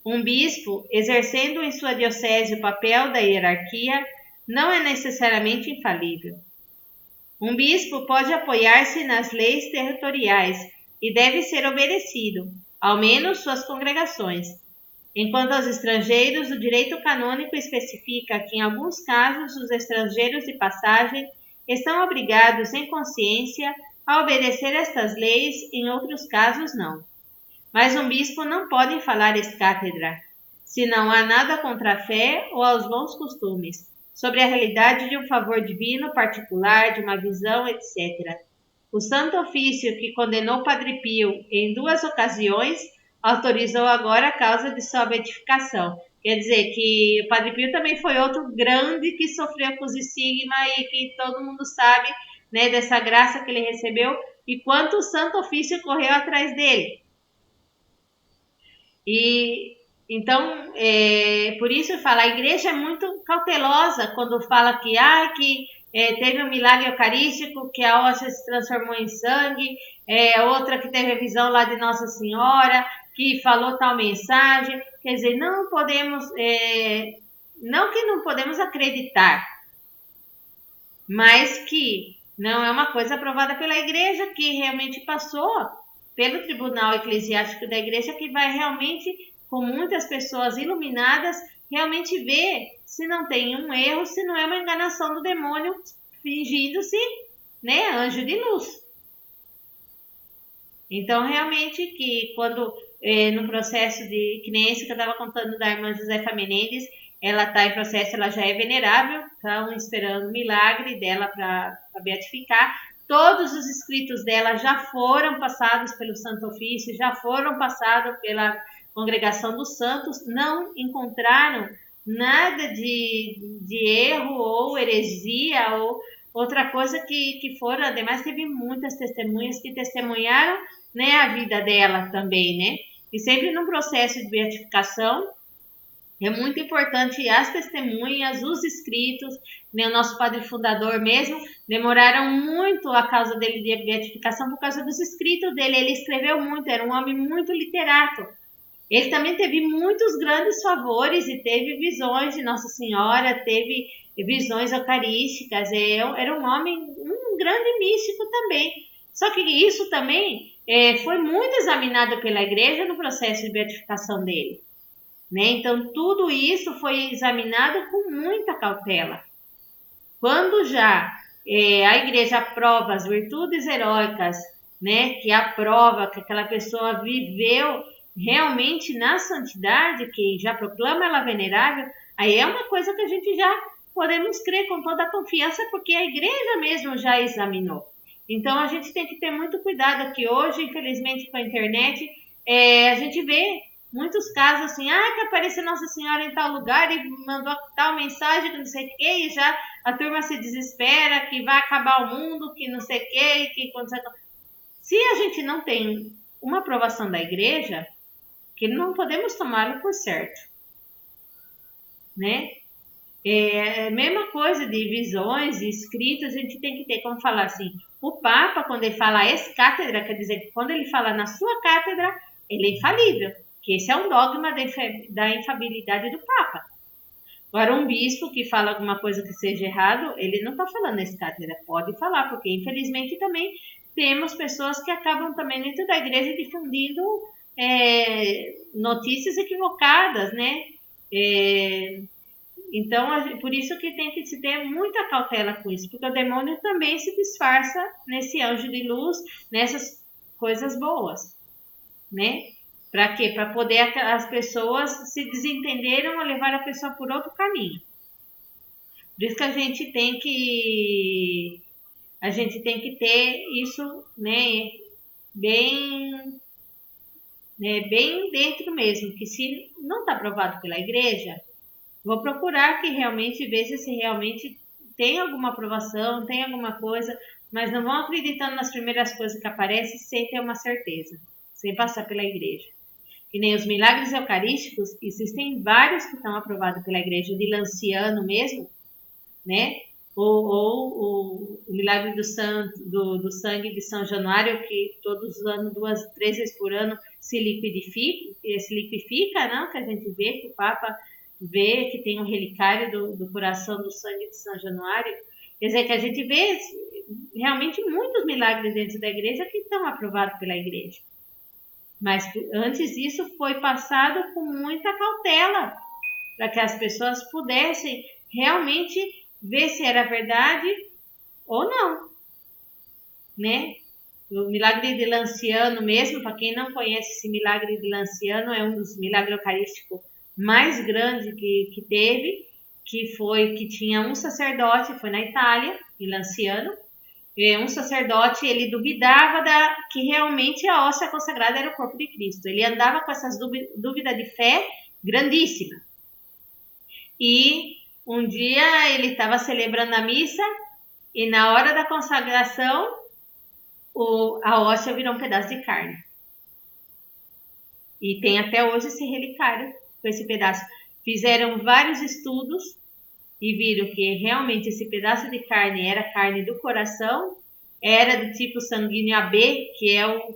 Um bispo, exercendo em sua diocese o papel da hierarquia, não é necessariamente infalível. Um bispo pode apoiar-se nas leis territoriais e deve ser obedecido, ao menos suas congregações. Enquanto aos estrangeiros, o direito canônico especifica que, em alguns casos, os estrangeiros de passagem estão obrigados, em consciência, a obedecer estas leis, em outros casos, não. Mas um bispo não pode falar ex cátedra, se não há nada contra a fé ou aos bons costumes, sobre a realidade de um favor divino particular, de uma visão, etc. O Santo Ofício, que condenou Padre Pio em 2 ocasiões, autorizou agora a causa de sua beatificação. Quer dizer que o Padre Pio também foi outro grande que sofreu com os estigmas e que todo mundo sabe, né, dessa graça que ele recebeu e quanto o Santo Ofício correu atrás dele. E então, por isso eu falo, a igreja é muito cautelosa quando fala que, teve um milagre eucarístico, que a hóstia se transformou em sangue, outra que teve a visão lá de Nossa Senhora, que falou tal mensagem. Quer dizer, não podemos, não que não podemos acreditar, mas que não é uma coisa aprovada pela igreja, que realmente passou pelo Tribunal Eclesiástico da Igreja, que vai realmente, com muitas pessoas iluminadas, realmente ver se não tem um erro, se não é uma enganação do demônio fingindo-se, né, anjo de luz. Então, realmente, que quando, no processo de, que nem esse que eu estava contando da irmã Josefa Menendez, ela está em processo, ela já é venerável, estão esperando o milagre dela para beatificar. Todos os escritos dela já foram passados pelo Santo Ofício, já foram passados pela Congregação dos Santos, não encontraram nada de erro ou heresia ou outra coisa que foram. Ademais, teve muitas testemunhas que testemunharam, né, a vida dela também, né? E sempre no processo de beatificação, é muito importante as testemunhas, os escritos, né? O nosso padre fundador mesmo, demoraram muito a causa dele de beatificação por causa dos escritos dele. Ele escreveu muito, era um homem muito literato. Ele também teve muitos grandes favores e teve visões de Nossa Senhora, teve visões eucarísticas. Era um homem, um grande místico também. Só que isso também foi muito examinado pela igreja no processo de beatificação dele. Né? Então, tudo isso foi examinado com muita cautela. Quando já a igreja aprova as virtudes heróicas, né, que aprova que aquela pessoa viveu realmente na santidade, que já proclama ela venerável, aí é uma coisa que a gente já podemos crer com toda a confiança, porque a igreja mesmo já examinou. Então, a gente tem que ter muito cuidado, que hoje, infelizmente, com a internet, a gente vê muitos casos assim, que apareceu Nossa Senhora em tal lugar e mandou tal mensagem, que não sei o que, e já a turma se desespera, que vai acabar o mundo, que não sei o que Se a gente não tem uma aprovação da igreja, que não podemos tomá-lo por certo, né? Mesma coisa de visões e escritos, a gente tem que ter, como falar assim, o Papa, quando ele fala ex cátedra, quer dizer que quando ele fala na sua cátedra, ele é infalível, que esse é um dogma da infabilidade do Papa. Agora, um bispo que fala alguma coisa que seja errado, ele não está falando ex cátedra, pode falar, porque infelizmente também temos pessoas que acabam também dentro da igreja difundindo notícias equivocadas, né? Então, por isso que tem que se ter muita cautela com isso, porque o demônio também se disfarça nesse anjo de luz, nessas coisas boas, né? Para quê? Para poder as pessoas se desentenderam ou levar a pessoa por outro caminho. Por isso que a gente tem que ter isso, né, bem, bem dentro mesmo, que se não está aprovado pela igreja, vou procurar que realmente veja se realmente tem alguma aprovação, tem alguma coisa, mas não vão acreditando nas primeiras coisas que aparecem sem ter uma certeza, sem passar pela igreja. Que nem os milagres eucarísticos, existem vários que estão aprovados pela igreja, de Lanciano mesmo, né? Ou o milagre do sangue de São Januário, que todos os anos, 2, 3 vezes por ano, se liquidifica, não? Que a gente vê, que o Papa vê que tem um relicário do coração do sangue de São Januário. Quer dizer, que a gente vê realmente muitos milagres dentro da igreja que estão aprovados pela igreja. Mas antes disso foi passado com muita cautela, para que as pessoas pudessem realmente ver se era verdade ou não, né? O milagre de Lanciano mesmo, para quem não conhece esse milagre de Lanciano, é um dos milagres eucarísticos mais grandes que teve, que tinha um sacerdote, foi na Itália, em Lanciano, um sacerdote, ele duvidava que realmente a hóstia consagrada era o corpo de Cristo. Ele andava com essas dúvidas de fé grandíssima. E um dia ele estava celebrando a missa e na hora da consagração a hóstia virou um pedaço de carne. E tem até hoje esse relicário com esse pedaço. Fizeram vários estudos e viram que realmente esse pedaço de carne era carne do coração, era do tipo sanguíneo AB, que é o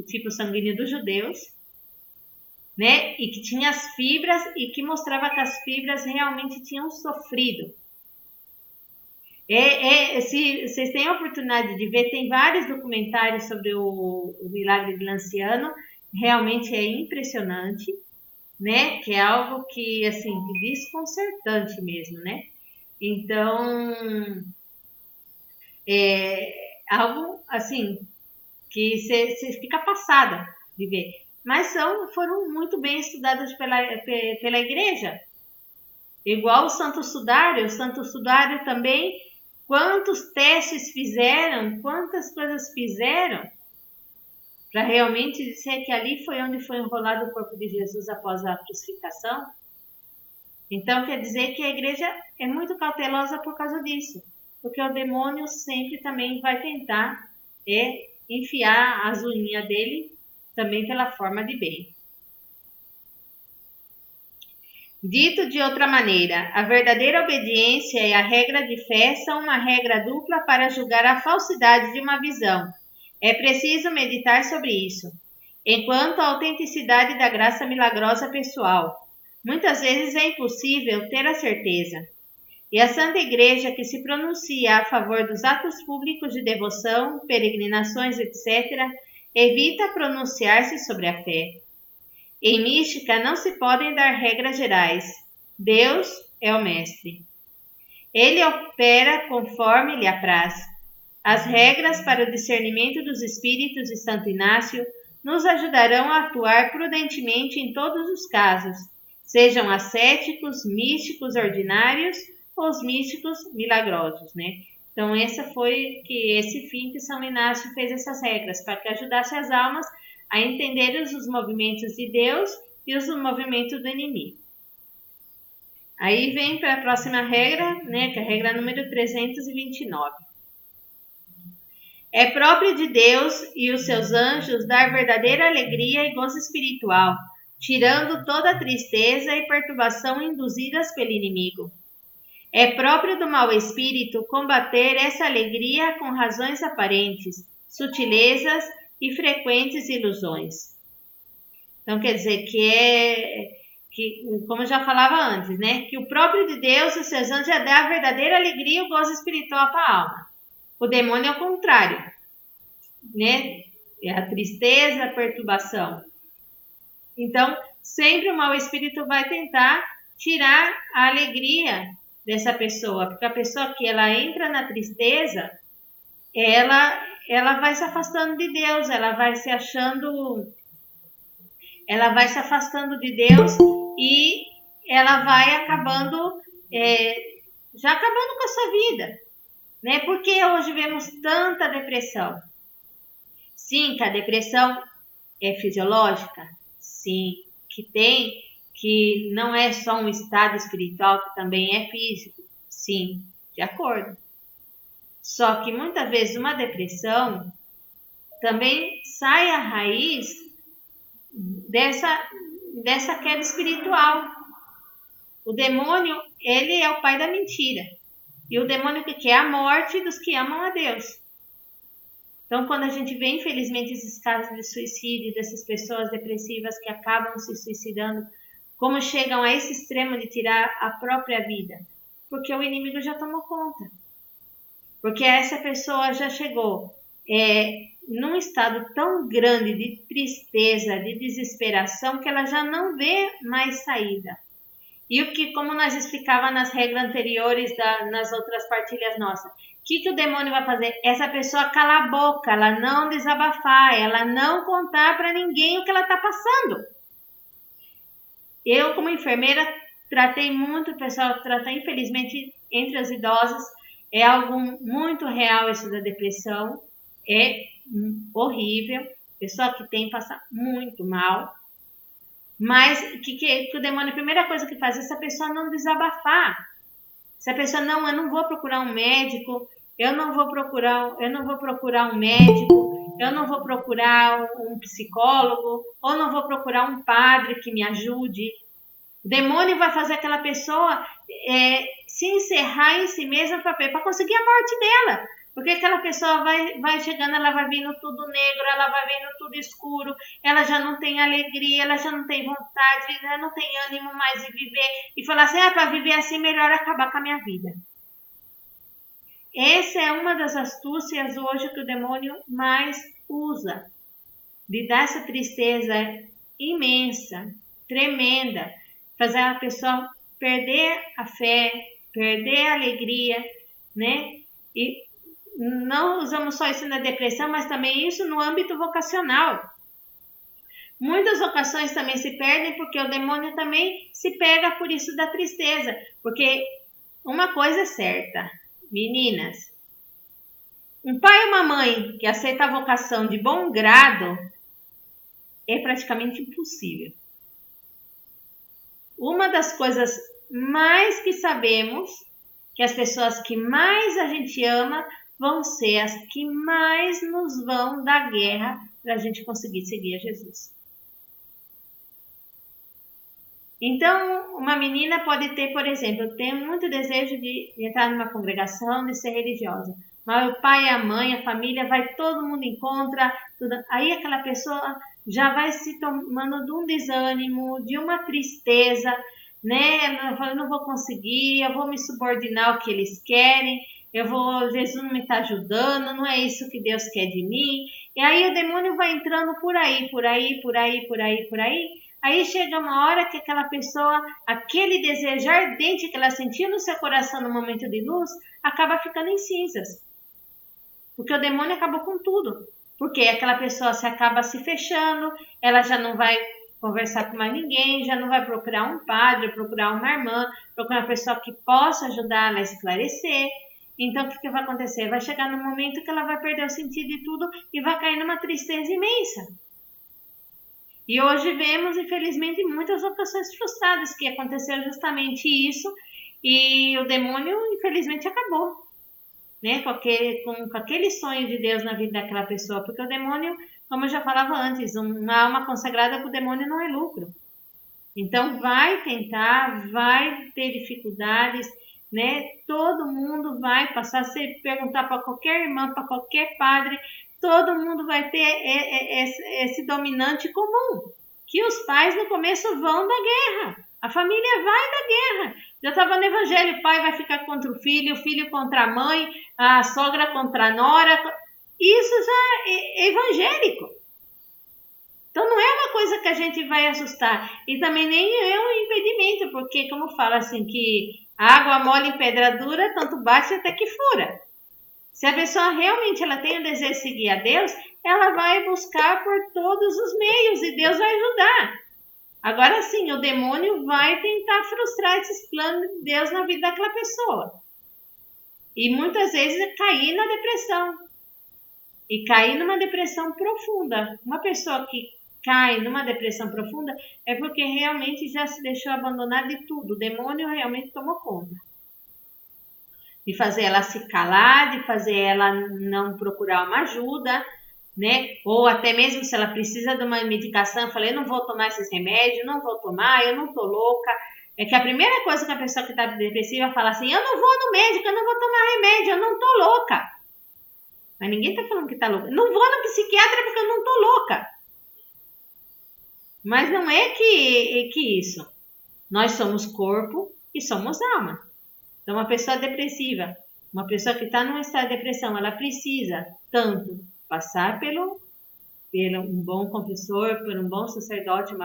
tipo sanguíneo dos judeus, né? E que tinha as fibras e que mostrava que as fibras realmente tinham sofrido. Se vocês têm a oportunidade de ver, tem vários documentários sobre o milagre de Lanciano, realmente é impressionante, né? Que é algo que, assim, desconcertante mesmo, né? Então, é algo, assim, que você fica passada de ver. Mas foram muito bem estudadas pela igreja. Igual o Santo Sudário também, quantos testes fizeram, quantas coisas fizeram, para realmente dizer que ali foi onde foi enrolado o corpo de Jesus após a crucificação. Então, quer dizer que a igreja é muito cautelosa por causa disso, porque o demônio sempre também vai tentar enfiar as unhas dele também pela forma de bem. Dito de outra maneira, a verdadeira obediência e a regra de fé são uma regra dupla para julgar a falsidade de uma visão. É preciso meditar sobre isso. Enquanto a autenticidade da graça milagrosa pessoal, muitas vezes é impossível ter a certeza. E a Santa Igreja, que se pronuncia a favor dos atos públicos de devoção, peregrinações, etc., evita pronunciar-se sobre a fé. Em mística não se podem dar regras gerais. Deus é o mestre. Ele opera conforme lhe apraz. As regras para o discernimento dos espíritos de Santo Inácio nos ajudarão a atuar prudentemente em todos os casos, sejam ascéticos, místicos ordinários ou os místicos milagrosos, né? Então, esse fim que São Inácio fez essas regras, para que ajudasse as almas a entender os movimentos de Deus e os movimentos do inimigo. Aí vem para a próxima regra, né, que é a regra número 329. É próprio de Deus e os seus anjos dar verdadeira alegria e gozo espiritual, tirando toda a tristeza e perturbação induzidas pelo inimigo. É próprio do mau espírito combater essa alegria com razões aparentes, sutilezas e frequentes ilusões. Então, quer dizer que, como eu já falava antes, né, que o próprio de Deus e os seus anjos já dá a verdadeira alegria e o gozo espiritual para a alma. O demônio é o contrário, né? É a tristeza, a perturbação. Então, sempre o mau espírito vai tentar tirar a alegria dessa pessoa, porque a pessoa que ela entra na tristeza, ela vai se afastando de Deus, ela vai se afastando de Deus e ela vai acabando já acabando com a sua vida, né? Por que hoje vemos tanta depressão? Sim, que a depressão é fisiológica? Sim, que não é só um estado espiritual, que também é físico? Sim, de acordo. Só que muitas vezes uma depressão também sai a raiz dessa queda espiritual. O demônio, ele é o pai da mentira. E o demônio que quer a morte dos que amam a Deus. Então, quando a gente vê, infelizmente, esses casos de suicídio, dessas pessoas depressivas que acabam se suicidando, como chegam a esse extremo de tirar a própria vida? Porque o inimigo já tomou conta. Porque essa pessoa já chegou num estado tão grande de tristeza, de desesperação, que ela já não vê mais saída. E o que, como nós explicava nas regras anteriores, nas outras partilhas nossas, o que o demônio vai fazer? Essa pessoa calar a boca, ela não desabafar, ela não contar para ninguém o que ela está passando. Eu, como enfermeira, tratei muito o pessoal, infelizmente, entre os idosos, é algo muito real isso da depressão, é horrível, pessoa que tem passa muito mal, mas que o demônio, a primeira coisa que faz é essa pessoa não desabafar, essa pessoa eu não vou procurar um médico, eu não vou procurar um médico, eu não vou procurar um psicólogo, ou não vou procurar um padre que me ajude. O demônio vai fazer aquela pessoa se encerrar em si mesma para conseguir a morte dela. Porque aquela pessoa vai chegando, ela vai vendo tudo negro, ela vai vendo tudo escuro, ela já não tem alegria, ela já não tem vontade, ela não tem ânimo mais de viver. E falar assim, para viver assim, melhor acabar com a minha vida. Essa é uma das astúcias hoje que o demônio mais usa. De dar essa tristeza imensa, tremenda, fazer a pessoa perder a fé, perder a alegria, né? E não usamos só isso na depressão, mas também isso no âmbito vocacional. Muitas vocações também se perdem porque o demônio também se pega por isso da tristeza. Porque uma coisa é certa, meninas, um pai ou uma mãe que aceita a vocação de bom grado é praticamente impossível. Uma das coisas mais que sabemos, que as pessoas que mais a gente ama vão ser as que mais nos vão dar guerra para a gente conseguir seguir a Jesus. Então, uma menina pode ter, por exemplo, eu tenho muito desejo de entrar numa congregação, de ser religiosa. Mas o pai, a mãe, a família, vai todo mundo encontra, tudo. Aí aquela pessoa já vai se tomando de um desânimo, de uma tristeza, né? Eu não vou conseguir, eu vou me subordinar ao que eles querem, Jesus não me está ajudando, não é isso que Deus quer de mim. E aí o demônio vai entrando por aí. Aí chega uma hora que aquela pessoa, aquele desejo ardente que ela sentia no seu coração no momento de luz, acaba ficando em cinzas. Porque o demônio acabou com tudo. Porque aquela pessoa se acaba se fechando, ela já não vai conversar com mais ninguém, já não vai procurar um padre, procurar uma irmã, procurar uma pessoa que possa ajudá-la a esclarecer. Então, o que vai acontecer? Vai chegar no momento que ela vai perder o sentido de tudo e vai cair numa tristeza imensa. E hoje vemos, infelizmente, muitas vocações frustradas, que aconteceu justamente isso, e o demônio, infelizmente, acabou, né? Com aquele sonho de Deus na vida daquela pessoa, porque o demônio, como eu já falava antes, uma alma consagrada para o demônio não é lucro. Então, vai tentar, vai ter dificuldades, né? Todo mundo vai passar, se perguntar para qualquer irmã, para qualquer padre, todo mundo vai ter esse dominante comum, que os pais no começo vão da guerra, a família vai da guerra. Já estava no evangelho, o pai vai ficar contra o filho contra a mãe, a sogra contra a nora, isso já é evangélico. Então não é uma coisa que a gente vai assustar, e também nem é um impedimento, porque como fala assim, que água mole em pedra dura, tanto bate até que fura. Se a pessoa realmente ela tem o desejo de seguir a Deus, ela vai buscar por todos os meios e Deus vai ajudar. Agora sim, o demônio vai tentar frustrar esses planos de Deus na vida daquela pessoa. e muitas vezes cair na depressão. E cair numa depressão profunda. Uma pessoa que cai numa depressão profunda é porque realmente já se deixou abandonar de tudo. O demônio realmente tomou conta. De fazer ela se calar, de fazer ela não procurar uma ajuda, né? Ou até mesmo se ela precisa de uma medicação, eu falei, eu não vou tomar esses remédios, não vou tomar, eu não tô louca. É que a primeira coisa que a pessoa que está depressiva fala assim, eu não vou no médico, eu não vou tomar remédio, eu não tô louca. Mas ninguém tá falando que tá louca. Não vou no psiquiatra porque eu não tô louca. Mas não é que isso. Nós somos corpo e somos alma. Então, uma pessoa depressiva, uma pessoa que está num estado de depressão, ela precisa tanto passar pelo um bom confessor, por um bom sacerdote, um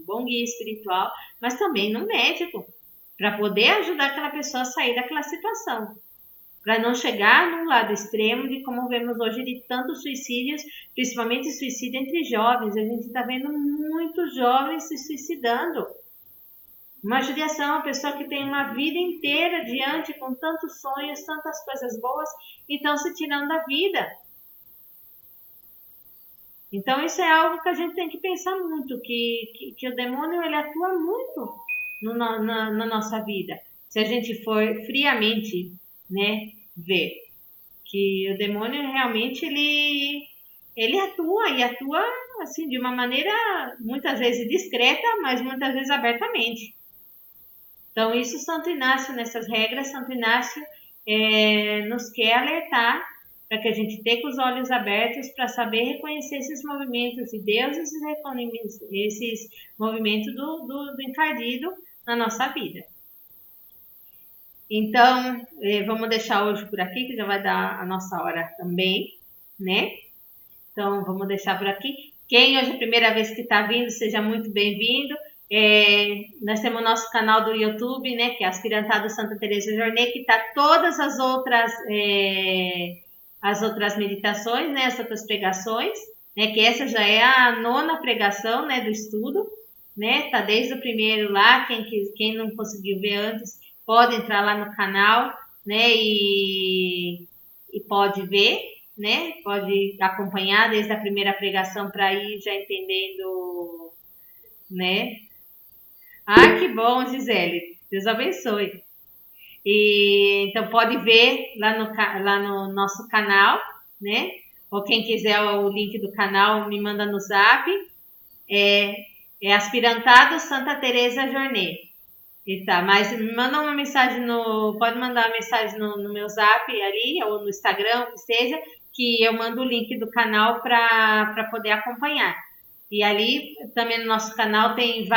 bom guia espiritual, mas também no médico, para poder ajudar aquela pessoa a sair daquela situação. Para não chegar num lado extremo de como vemos hoje de tantos suicídios, principalmente suicídio entre jovens. A gente está vendo muitos jovens se suicidando. Uma judiação, uma pessoa que tem uma vida inteira diante, com tantos sonhos, tantas coisas boas, e estão se tirando da vida. Então isso é algo que a gente tem que pensar muito, que o demônio ele atua muito na nossa vida. Se a gente for friamente, né, ver que o demônio realmente ele atua e atua assim de uma maneira muitas vezes discreta, mas muitas vezes abertamente. Então isso Santo Inácio, nessas regras, Santo Inácio nos quer alertar para que a gente tenha os olhos abertos para saber reconhecer esses movimentos de Deus, esses movimentos do encardido na nossa vida. Então, vamos deixar hoje por aqui, que já vai dar a nossa hora também, né? Então, vamos deixar por aqui. Quem hoje é a primeira vez que está vindo, seja muito bem-vindo. Nós temos o nosso canal do YouTube, né? Que é Aspirantado Santa Teresa Jornet, que está todas as outras meditações, né? As outras pregações, né? Que essa já é a 9ª pregação, né? Do estudo, né? Tá desde o primeiro lá. Quem não conseguiu ver antes, pode entrar lá no canal, né, e pode ver, né, pode acompanhar desde a primeira pregação para ir já entendendo, né. Ah, que bom, Gisele, Deus abençoe. E então pode ver lá no nosso canal, né, ou quem quiser o link do canal me manda no zap, é Aspirantado Santa Teresa Jornet. E tá, mas manda uma mensagem pode mandar uma mensagem no meu zap ali, ou no Instagram, que seja, que eu mando o link do canal para poder acompanhar. E ali, também no nosso canal, tem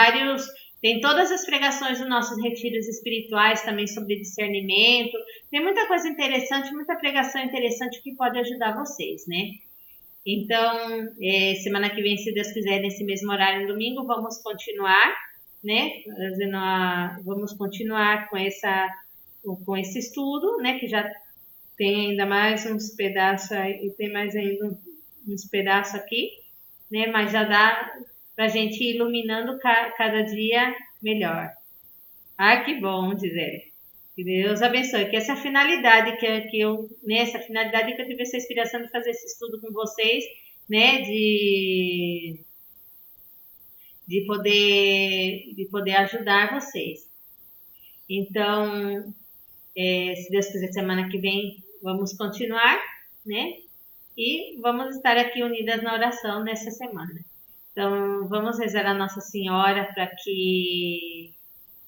todas as pregações dos nossos retiros espirituais, também sobre discernimento, tem muita coisa interessante, muita pregação interessante que pode ajudar vocês, né? Então, semana que vem, se Deus quiser, nesse mesmo horário, no domingo, vamos continuar, né? Vamos continuar com esse estudo, né? Que já tem ainda mais uns pedaços e tem mais ainda uns pedaços aqui, né? Mas já dá para a gente ir iluminando cada dia melhor. Ah, que bom, Gisele. Que Deus abençoe. Que essa finalidade essa finalidade que eu tive essa inspiração de fazer esse estudo com vocês, né? De poder ajudar vocês. Então, se Deus quiser, semana que vem vamos continuar, né? E vamos estar aqui unidas na oração nessa semana. Então, vamos rezar a Nossa Senhora para que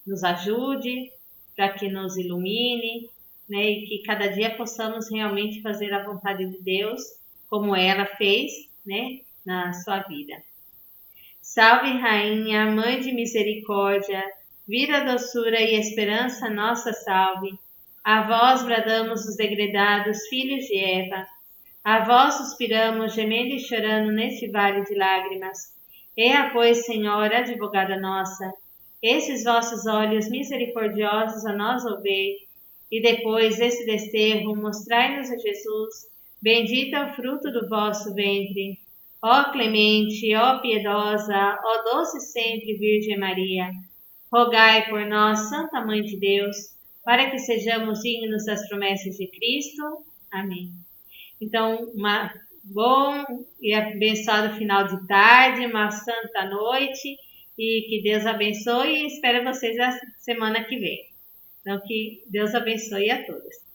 nos ajude, para que nos ilumine, né? E que cada dia possamos realmente fazer a vontade de Deus, como ela fez, né? Na sua vida. Salve, Rainha, Mãe de Misericórdia, vida, doçura e esperança, nossa salve. A vós bradamos os degredados filhos de Eva. A vós suspiramos, gemendo e chorando neste vale de lágrimas. Ea, pois, Senhora, advogada nossa, esses vossos olhos misericordiosos a nós ouvei, e depois desse desterro mostrai-nos a Jesus, bendito é o fruto do vosso ventre. Ó clemente, ó piedosa, ó doce sempre Virgem Maria, rogai por nós, Santa Mãe de Deus, para que sejamos dignos das promessas de Cristo. Amém. Então, uma bom e abençoado final de tarde, uma santa noite, e que Deus abençoe, e espero vocês a semana que vem. Então, que Deus abençoe a todos.